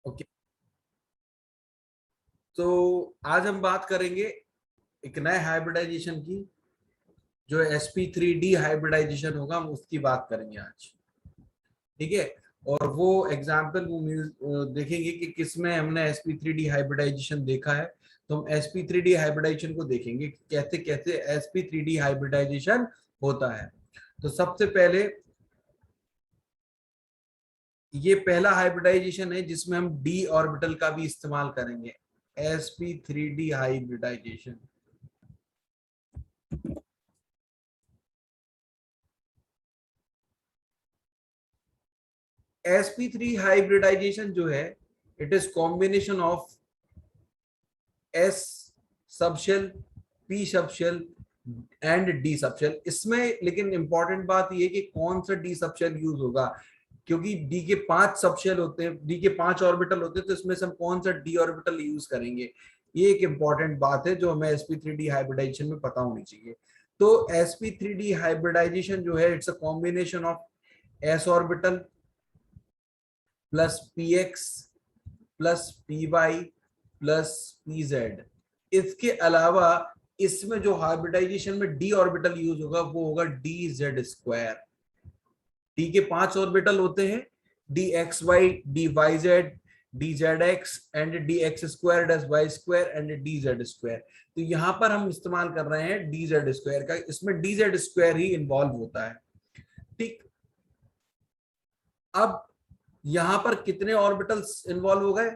Okay, तो आज हम बात करेंगे एक नए हाइब्रिडाइजेशन की, जो sp3d हाइब्रिडाइजेशन होगा, हम उसकी बात करेंगे आज। ठीक है। और वो एग्जाम्पल वो देखेंगे कि किसमें हमने sp3d हाइब्रिडाइजेशन देखा है। तो हम sp3d हाइब्रिडाइजेशन को देखेंगे कि कैसे कैसे sp3d हाइब्रिडाइजेशन होता है। तो सबसे पहले ये पहला हाइब्रिडाइजेशन है जिसमें हम d ऑर्बिटल का भी इस्तेमाल करेंगे, sp3d हाइब्रिडाइजेशन। sp3 हाइब्रिडाइजेशन जो है, it is combination of s subshell, p subshell and d subshell. इसमें लेकिन इंपॉर्टेंट बात ये है कि कौन सा d सबशेल यूज होगा, क्योंकि d के 5 सबशेल होते हैं, d के 5 ऑर्बिटल होते हैं, तो इसमें से हम कौन सा d ऑर्बिटल यूज करेंगे, ये एक इंपॉर्टेंट बात है जो हमें sp3d हाइब्रिडाइजेशन में पता होनी चाहिए। तो sp3d हाइब्रिडाइजेशन जो है, it's a combination of s orbital plus px plus P Y plus P Z. इसके अलावा इसमें जो हाइब्रिडाइजेशन में डी ऑर्बिटल यूज होगा वो होगा डी जेड स्क्वायर। डी के 5 ऑर्बिटल होते हैं, D X Y, D Y Z, D Z X and D X square डस Y square and D Z square. तो यहां पर हम इस्तेमाल कर रहे हैं डी जेड स्क्वायर का, इसमें डी जेड स्क्वायर ही इन्वॉल्व होता है। ठीक। अब यहां पर कितने ऑर्बिटल्स इन्वॉल्व हो गए,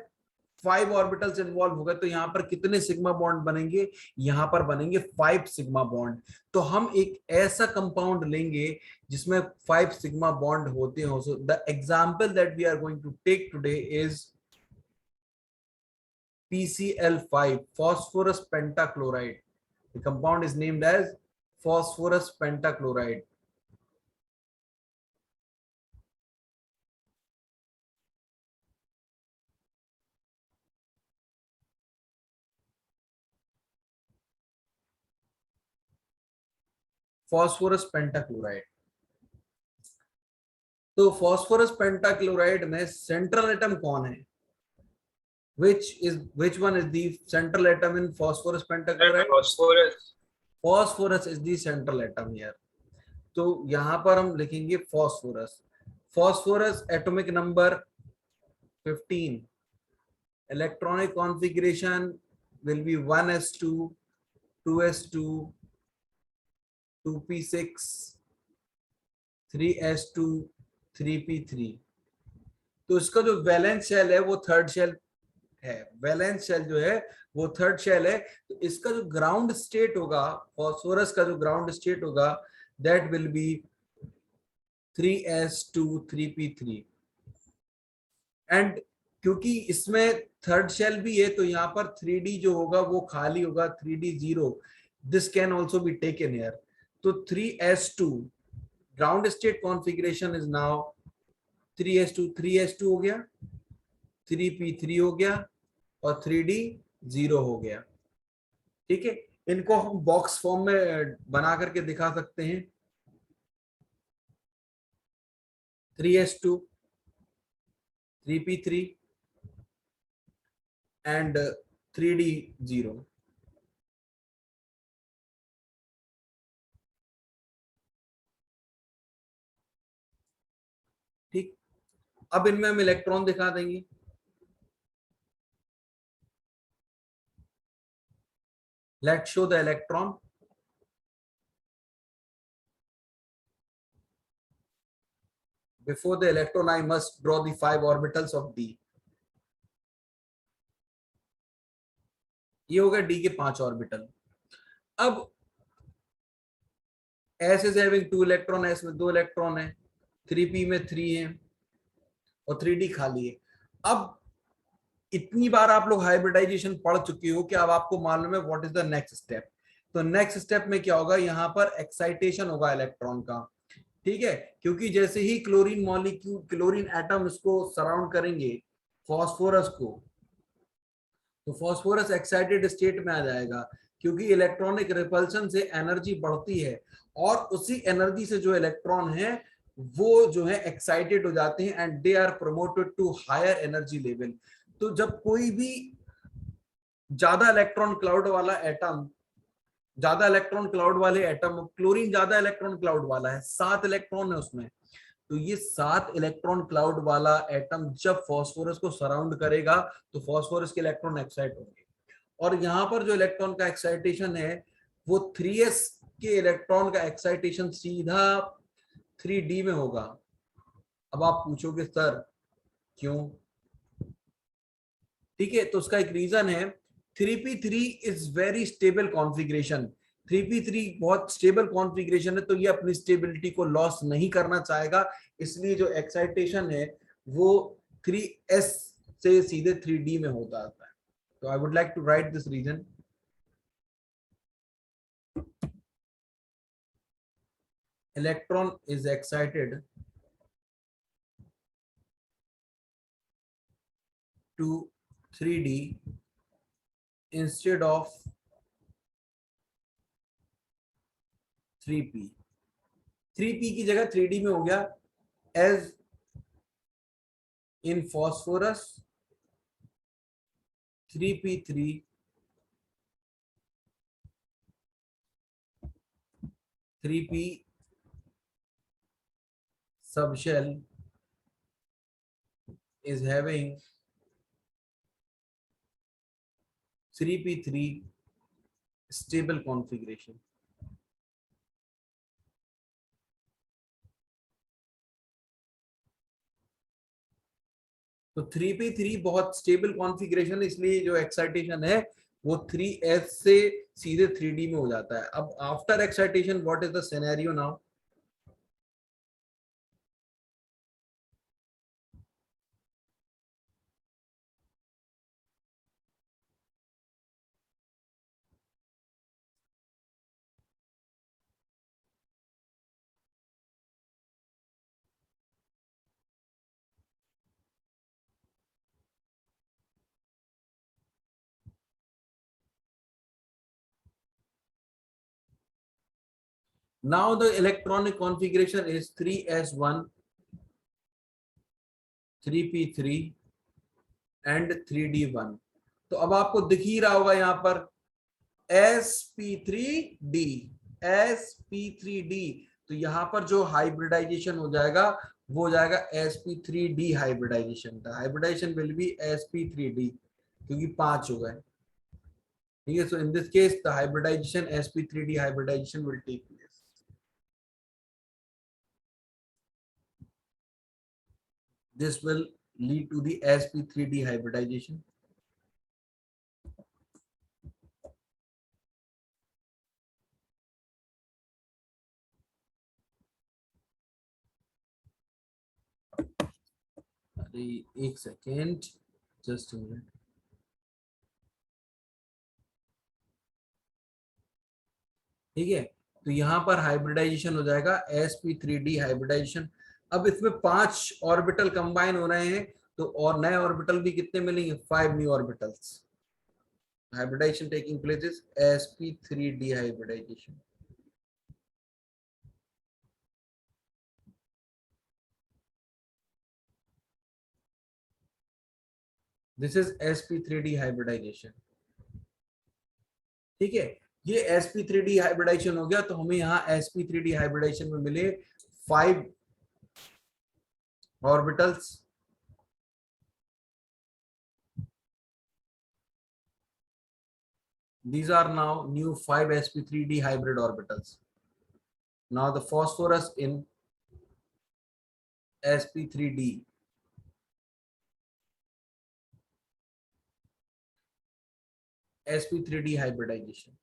5 ऑर्बिटल्स इन्वॉल्व हो गए। तो यहां पर कितने सिग्मा बॉन्ड बनेंगे, यहां पर बनेंगे 5 सिग्मा बॉन्ड। तो हम एक ऐसा कंपाउंड लेंगे जिसमें 5 सिग्मा बॉन्ड होते हो। So the example that we are going to take today is PCl5, phosphorus pentachloride. The compound is named as phosphorus pentachloride. Phosphorus pentachloride. तो फॉस्फोरस पेंटाक्लोराइड में सेंट्रल एटम कौन है, which one is the central atom in phosphorus pentachloride? Phosphorus is the central atom here. तो यहां पर हम लिखेंगे phosphorus. Phosphorus atomic number 15, electronic configuration will be 1s2, 2s2, 2p6, 3s2, 3p3। तो इसका जो वैलेंस शेल है वो थर्ड शेल है, वैलेंस शेल जो है वो थर्ड शेल है। तो इसका जो ग्राउंड स्टेट होगा, फॉस्फोरस का जो ग्राउंड स्टेट होगा, that will be 3s2, 3p3। And क्योंकि इसमें थर्ड शेल भी है, तो यहाँ पर 3d जो होगा वो खाली होगा, 3d 0। This can also be taken here. तो 3s2 ground state configuration is now 3s2, 3s2 हो गया, 3p3 हो गया और 3d 0 हो गया। ठीक है। इनको हम बॉक्स फॉर्म में बना करके दिखा सकते हैं, 3s2, 3p3 and 3d 0। ठीक। अब इनमें हम इलेक्ट्रॉन दिखा देंगे। Let's show the electron. Before the electron, I must draw the 5 orbitals of d. ये होगा d के 5 ऑर्बिटल। अब s is having 2 electron, s में 2 इलेक्ट्रॉन है, 3p में 3 है और 3d खाली है। अब इतनी बार आप लोग हाइब्रिडाइजेशन पढ़ चुके हो कि अब आपको मालूम है what is the next step. तो नेक्स्ट स्टेप में क्या होगा, यहाँ पर एक्साइटेशन होगा इलेक्ट्रॉन का। ठीक है। क्योंकि जैसे ही क्लोरीन मॉलिक्यूल, क्लोरीन एटम इसको सराउंड करेंगे फॉस्फोरस को, तो फॉस्फोरस एक्साइटेड स्टेट में आ जाएगा, क्योंकि इलेक्ट्रॉनिक रिपल्शन से एनर्जी बढ़ती है और उसी एनर्जी से जो इलेक्ट्रॉन है वो जो है एक्साइटेड हो जाते हैं and they are promoted to higher energy level. तो जब कोई भी ज्यादा इलेक्ट्रॉन क्लाउड वाला एटम, ज्यादा इलेक्ट्रॉन क्लाउड वाले एटम, क्लोरीन ज्यादा इलेक्ट्रॉन क्लाउड वाला है, 7 इलेक्ट्रॉन है उसमें, तो ये 7 इलेक्ट्रॉन क्लाउड वाला एटम जब फास्फोरस को सराउंड करेगा तो फास्फोरस के इलेक्ट्रॉन एक्साइट होंगे। और यहां पर जो इलेक्ट्रॉन का एक्साइटेशन है वो 3s के इलेक्ट्रॉन का एक्साइटेशन सीधा 3d में होगा। अब आप पूछोगे सर क्यों? ठीक है, तो उसका एक रीजन है, 3p3 is very stable configuration. 3p3 बहुत स्टेबल कॉन्फ़िगरेशन है, तो ये अपनी स्टेबिलिटी को लॉस नहीं करना चाहेगा, इसलिए जो एक्साइटेशन है वो 3s से सीधे 3d में होता आता है। तो I would like to write this region. Electron is excited to 3d instead of 3p। 3p की जगह 3d में हो गया, as in phosphorus 3p3 3p subshell is having 3p3 stable configuration। तो 3p3 बहुत स्टेबल कॉन्फ़िगरेशन, इसलिए जो excitation है वो 3s से सीधे 3d में हो जाता है। अब after excitation what is the scenario now? Now the electronic configuration is 3s1, 3p3 and 3d1। तो अब आपको दिख ही रहा होगा यहाँ पर sp3d, sp3d। तो यहाँ पर जो हाइब्रिडाइजेशन हो जाएगा वो हो जाएगा sp3d hybridization. The hybridization will be sp3d, क्योंकि 5 हो गए। ठीक है, so in this case the hybridization sp3d hybridization will take place. This will lead to the sp3d hybridization। अरे एक सेकेंड, जस्ट अ मिनट। ठीक है, तो यहाँ पर हाइब्रिडाइजेशन हो जाएगा sp3d हाइब्रिडाइजेशन। अब इसमें 5 ऑर्बिटल कंबाइन हो रहे हैं, तो और नए ऑर्बिटल भी कितने मिलेंगे? 5 new orbitals. Hybridization taking place is sp3d hybridization। This is sp3d hybridization। ठीक है, ये sp3d हाइब्रिडाइजेशन हो गया, तो हमें यहाँ sp3d हाइब्रिडाइजेशन में मिले 5 orbitals. These are now new 5 sp3d hybrid orbitals। Now the phosphorus in sp3d, sp3d hybridization।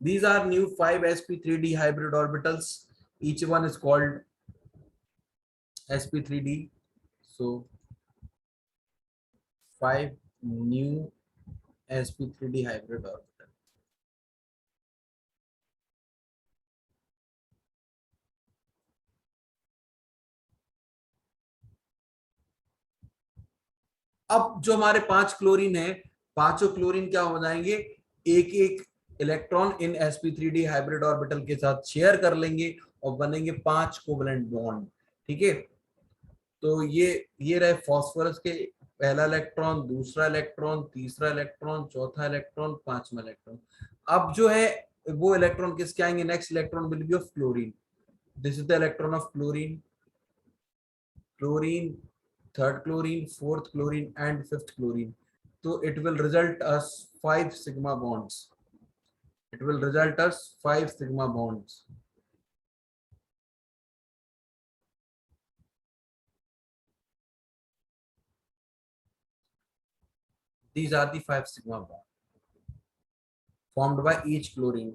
These are new 5 sp3d hybrid orbitals. Each one is called sp3d। So 5 new sp3d hybrid orbital। अब जो हमारे 5 chlorine है, पांचों chlorine क्या हो जाएंगे, एक एक electron in sp3d hybrid orbital के साथ शेयर कर लेंगे और बनेंगे 5 कोवलेंट बॉन्ड। ठीक है, तो ये रहे फॉस्फोरस के पहला इलेक्ट्रॉन, दूसरा इलेक्ट्रॉन, तीसरा इलेक्ट्रॉन, चौथा इलेक्ट्रॉन, पांचवा इलेक्ट्रॉन। अब जो है वो इलेक्ट्रॉन किसके आएंगे, next electron will be of chlorine. This is the electron of chlorine, chlorine, third chlorine, fourth chlorine and fifth chlorine. तो it will result us 5 sigma bonds, it will result us 5 sigma bonds. These are the 5 sigma bonds formed by each chlorine.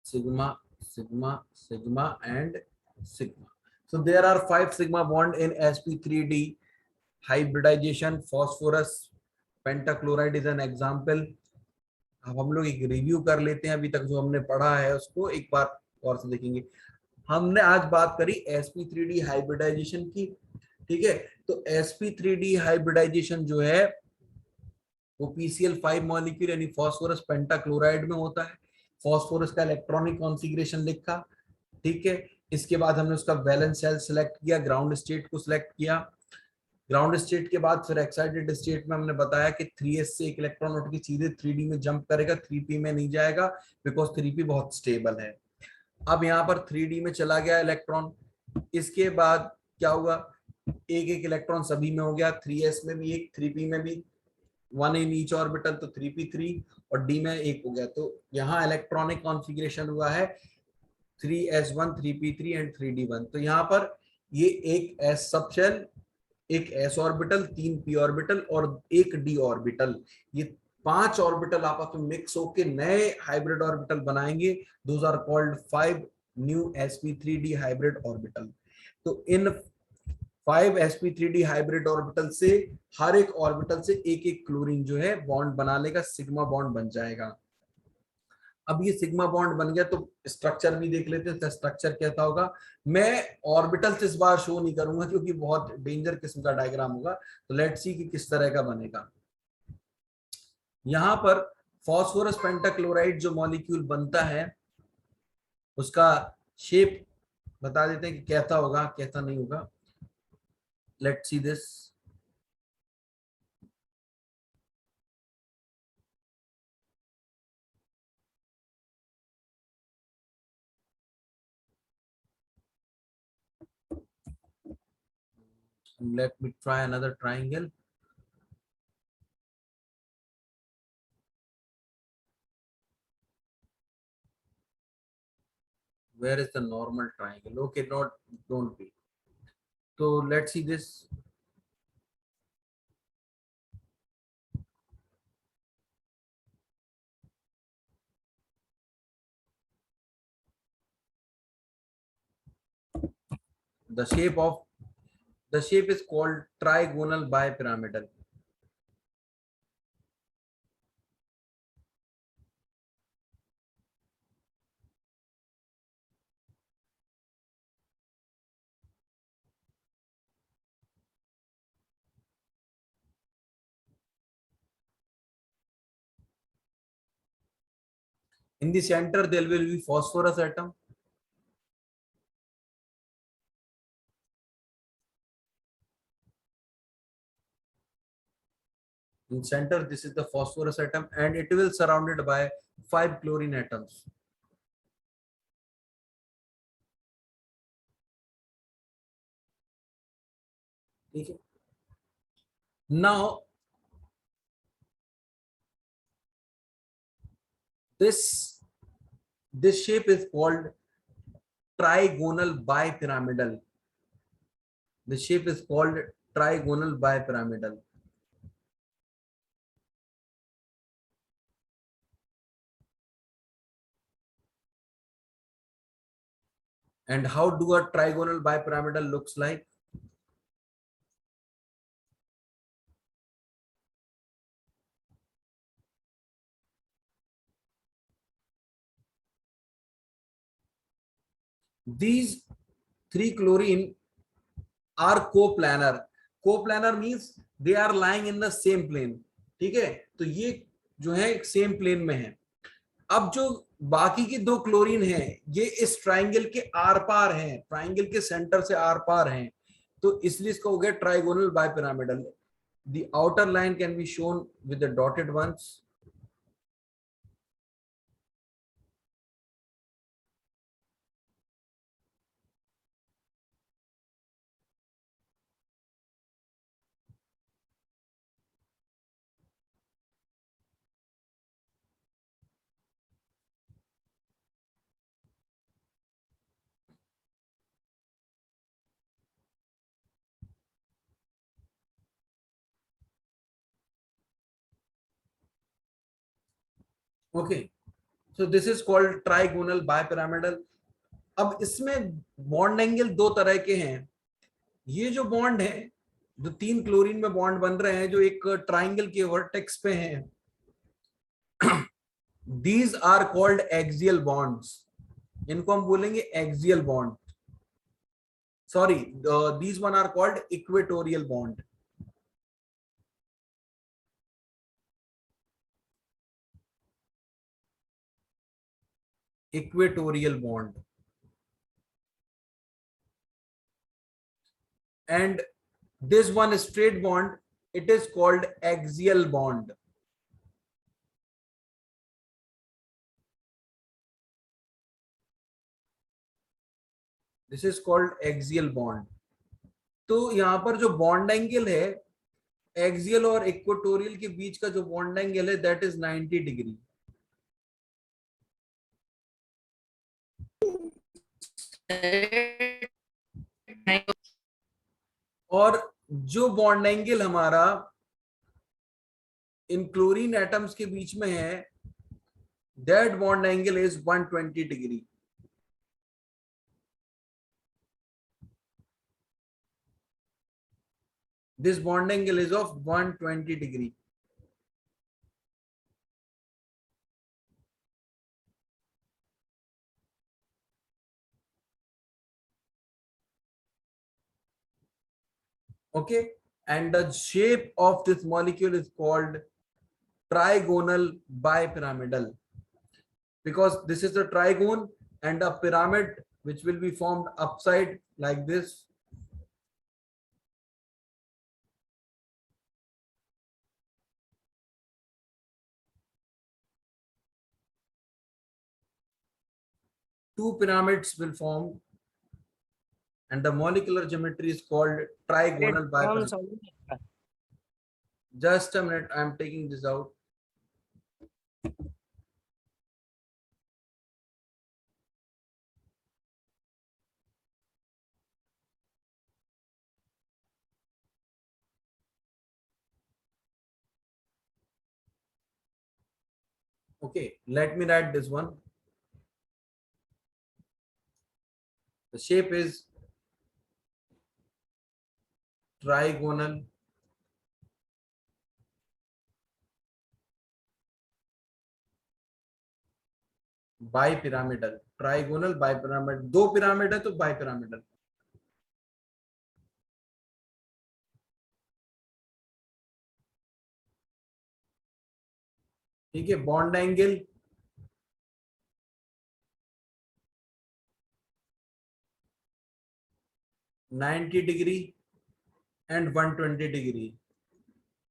Sigma, sigma, sigma, and sigma. So there are 5 sigma bond in sp3d hybridization. Phosphorus pentachloride is an example. अब हम लोग एक review कर लेते हैं, अभी तक जो हमने पढ़ा है उसको एक बार और से देखेंगे। हमने आज बात करी sp3d हाइब्रिडाइजेशन की। ठीक है, तो sp3d हाइब्रिडाइजेशन जो है वो PCl5 मॉलिक्यूल यानी फॉस्फोरस पेंटाक्लोराइड में होता है। फॉस्फोरस का इलेक्ट्रॉनिक कॉन्फ़िगरेशन लिखा, ठीक है। इसके बाद हमने उसका वैलेंस शेल सेलेक्ट किया, ग्राउंड स्टेट को सिलेक्ट किया। ग्राउंड स्टेट के बाद फिर एक्साइटेड स्टेट में हमने बताया कि 3s से एक इलेक्ट्रॉन उठ के सीधे 3d में जंप करेगा, 3p में नहीं जाएगा बिकॉज 3p बहुत स्टेबल है। अब यहाँ पर 3d में चला गया इलेक्ट्रॉन, इसके बाद क्या हुआ, एक एक इलेक्ट्रॉन सभी में हो गया, 3s में भी एक, 3p में भी, 1 इन ईच ऑर्बिटल, तो 3p3, और d में एक हो गया। तो यहाँ इलेक्ट्रॉनिक कॉन्फ़िगरेशन हुआ है 3s1, 3p3 एंड 3d1। तो यहाँ पर ये एक s सब शेल, एक s ऑर्बिटल, 3p ऑर्बिटल और एक d ऑर्बिटल, ये 5 ऑर्बिटल आपस में मिक्स होकर नए हाइब्रिड ऑर्बिटल बनाएंगे। Those are called 5 new sp3d hybrid orbital. तो इन 5 sp3d हाइब्रिड ऑर्बिटल से हर एक ऑर्बिटल से एक एक क्लोरीन जो है बॉन्ड बना लेगा, सिग्मा बॉन्ड बन जाएगा। अब ये सिग्मा बॉन्ड बन गया तो स्ट्रक्चर भी देख लेते हैं, तो स्ट्रक्चर कैसा होगा। मैं ऑर्बिटल्स इस बार शो नहीं करूंगा क्योंकि बहुत डेंजर किस्म का डायग्राम होगा, तो लेट्स सी कि किस तरह का बनेगा। यहां पर फॉस्फोरस पेंटाक्लोराइड जो मॉलिक्यूल बनता है उसका शेप बता देते हैं कि कैसा होगा कैसा नहीं होगा। Let's see this. Let me try another triangle. Where is the normal triangle? Okay, don't be. So let's see this. The shape is called trigonal bipyramidal. In the center there will be phosphorus atom. In center this is the phosphorus atom and it will surrounded by 5 chlorine atoms. Okay. Now this shape is called trigonal bipyramidal. The shape is called trigonal bipyramidal. And how do a trigonal bipyramidal looks like? These three chlorine are coplanar. Coplanar means they are lying in the same plane. ठीक है, तो ये जो है एक same plane में है. अब जो बाकी की दो क्लोरीन है ये इस ट्राइंगल के आर पार हैं, ट्राइंगल के सेंटर से आर पार हैं, तो इसलिए इसका हो गया trigonal bipyramidal. The outer line can be shown with the dotted ones. Okay, so this is called trigonal bipyramidal. अब इसमें बॉन्ड एंगल दो तरह के हैं. ये जो बॉन्ड है, जो तीन क्लोरीन में बॉन्ड बन रहे हैं जो एक ट्राइंगल के वर्टेक्स पे हैं, these are called axial bonds. इनको हम बोलेंगे axial bond. Sorry, these one are called equatorial bond. Equatorial bond. And this one straight bond, it is called axial bond. This is called axial bond. तो यहां पर जो bond angle है axial और equatorial के बीच का जो बॉन्ड एंगल है दैट इज 90 डिग्री. और जो बॉन्ड एंगल हमारा इन क्लोरीन एटम्स के बीच में है that bond angle is 120 degree. This bond angle is of 120 degree. Okay, and the shape of this molecule is called trigonal bipyramidal, because this is the trigone and a pyramid which will be formed upside like this. Two pyramids will form and the molecular geometry is called trigonal bipyramidal. Just a minute, I am taking this out. Okay, let me write this one. The shape is trigonal bipyramidal. Trigonal bipyramid, दो pyramid है तो bipyramidal. ठीक है, bond angle 90 degree and 120 degree.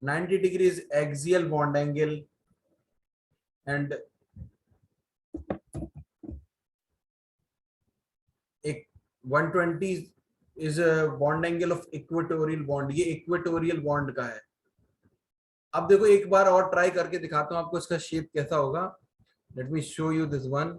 90 degree is axial bond angle and 120 is a bond angle of equatorial bond. ये equatorial bond का है. अब देखो एक बार और ट्राई करके दिखाता हूं आपको इसका शेप कैसा होगा. Let me show you this one.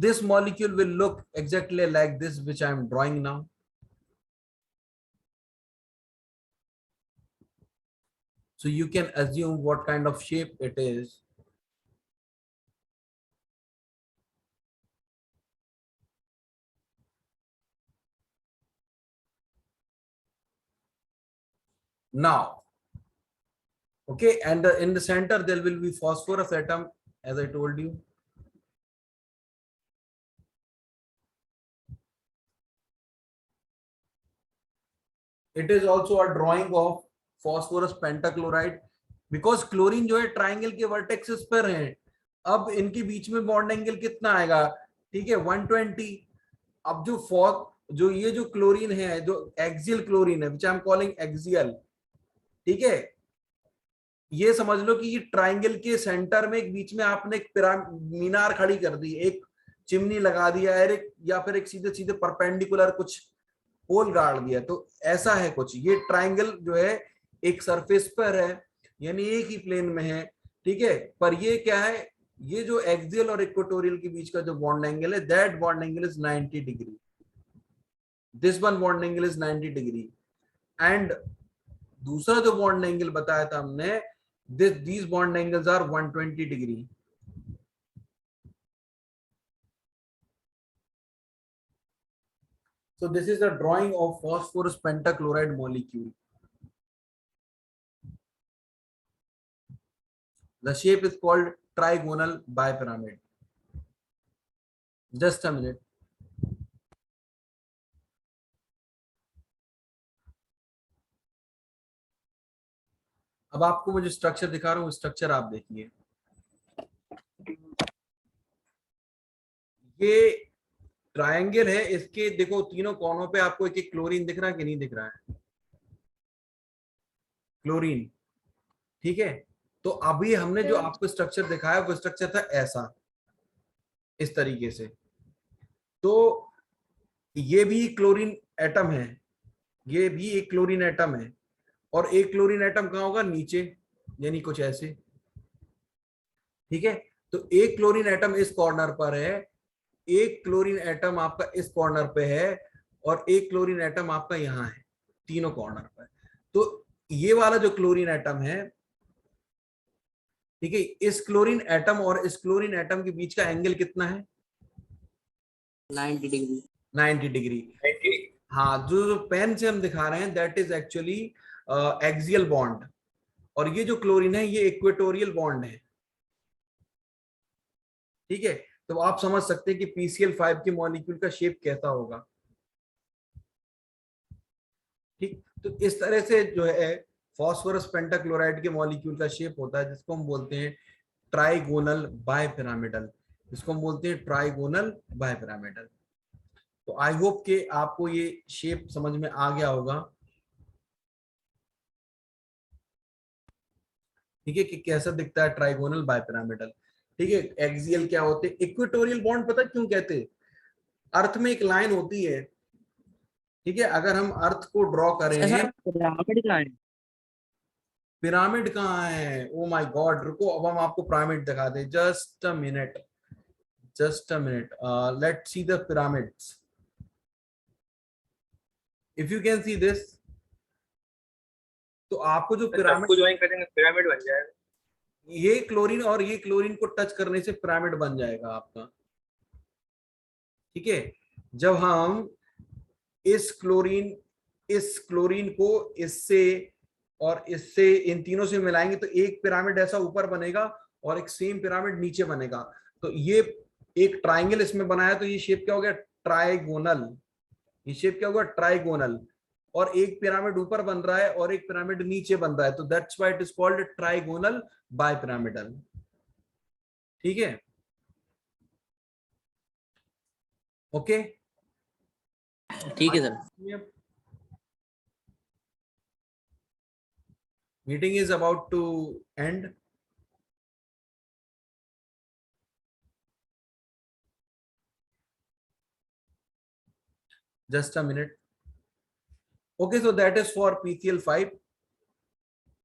this molecule will look exactly like this, which I am drawing now. So you can assume what kind of shape it is. Now, okay, and in the center there will be phosphorus atom, as I told you. It is also a drawing of phosphorus pentachloride, because chlorine जो है triangle के vertexes पर है. अब इनके बीच में bond angle कितना आएगा? ठीक है, 120. अब जो ये जो क्लोरीन है, जो एक्सियल क्लोरीन है, विच आई एम कॉलिंग एक्सियल, ठीक है, ये समझ लो कि ये ट्राइंगल के सेंटर में एक बीच में आपने एक मीनार खड़ी कर दी, एक चिमनी लगा दिया है, या फिर एक सीधे सीधे परपेंडिकुलर कुछ पोल गाड़ दिया. तो ऐसा है कुछ. ये ट्राइंगल जो है एक सरफेस पर है, यानी एक ही प्लेन में है, ठीक है. पर ये क्या है, ये जो एक्सियल और इक्वेटोरियल के बीच का जो बॉन्ड एंगल है, that bond angle is 90 degree. This one bond angle is 90 degree. And दूसरा जो बॉन्ड एंगल बताया था हमने, these bond angles are 120 degree. So this is a drawing of phosphorus pentachloride molecule. The shape is called trigonal bipyramid. Just a minute. अब आपको मुझे structure दिखा रहा हूं, स्ट्रक्चर आप देखिए. ये ट्रायंगल है, इसके देखो तीनों कोनों पे आपको एक एक क्लोरीन दिख रहा है कि नहीं दिख रहा है? क्लोरीन, ठीक है. तो अभी हमने जो आपको स्ट्रक्चर दिखाया वो स्ट्रक्चर था ऐसा, इस तरीके से. तो ये भी क्लोरीन एटम है, ये भी एक क्लोरीन एटम है, और एक क्लोरीन एटम कहां होगा? नीचे, यानी कुछ ऐसे, ठीक है. तो एक क्लोरीन एटम इस कॉर्नर पर है, एक क्लोरीन एटम आपका इस कॉर्नर पे है, और एक क्लोरीन एटम आपका यहां है, तीनों कॉर्नर पर. तो ये वाला जो क्लोरीन एटम है, ठीक है, इस क्लोरीन एटम और इस क्लोरीन एटम के बीच का एंगल कितना है? 90 डिग्री. 90 डिग्री. हाँ, जो पेन से हम दिखा रहे हैं that is actually axial bond, और ये जो क्लोरीन है ये इक्वेटोरियल बॉन्ड है, ठीक है. तो आप समझ सकते हैं कि PCl5 के मॉलिक्यूल का शेप कैसा होगा, ठीक. तो इस तरह से जो है फॉस्फोरस पेंटाक्लोराइड के मॉलिक्यूल का शेप होता है, जिसको हम बोलते हैं ट्राइगोनल बायपिरामिडल, जिसको हम बोलते हैं ट्राइगोनल बायपिरामिडल. तो आई होप कि आपको ये शेप समझ में आ गया होगा, ठीक है, कि कैसा दिखता है ट्राइगोनल बायपिरामिडल. ठीक है, एक्सियल क्या होते हैं, इक्वेटोरियल बॉन्ड पता क्यों कहते हैं? अर्थ में एक लाइन होती है, ठीक है, अगर हम अर्थ को ड्रॉ करें. पिरामिड कहाँ है? ओ माय गॉड, रुको, अब हम आपको पिरामिड दिखा दें. Just a minute, just a minute. Let's see the pyramids. If you can see this, तो आपको जो पिरामिड को ज्वाइन करेंगे पिरामिड बन जाएगा. ये क्लोरीन और ये क्लोरीन को टच करने से पिरामिड बन जाएगा आपका, ठीक है. जब हम इस क्लोरीन को इससे और इससे, इन तीनों से मिलाएंगे तो एक पिरामिड ऐसा ऊपर बनेगा और एक सेम पिरामिड नीचे बनेगा. तो ये एक ट्राइंगल इसमें बनाया, तो ये शेप क्या हो गया? ट्राइगोनल. ये शेप क्या होगा? ट्राइगोनल. और एक पिरामिड ऊपर बन रहा है और एक पिरामिड नीचे बन रहा है, तो that's why it is called trigonal bipyramidal. ठीक है, ओके, ठीक है sir. Meeting is about to end. Just a minute. Okay, so that is for PCl5.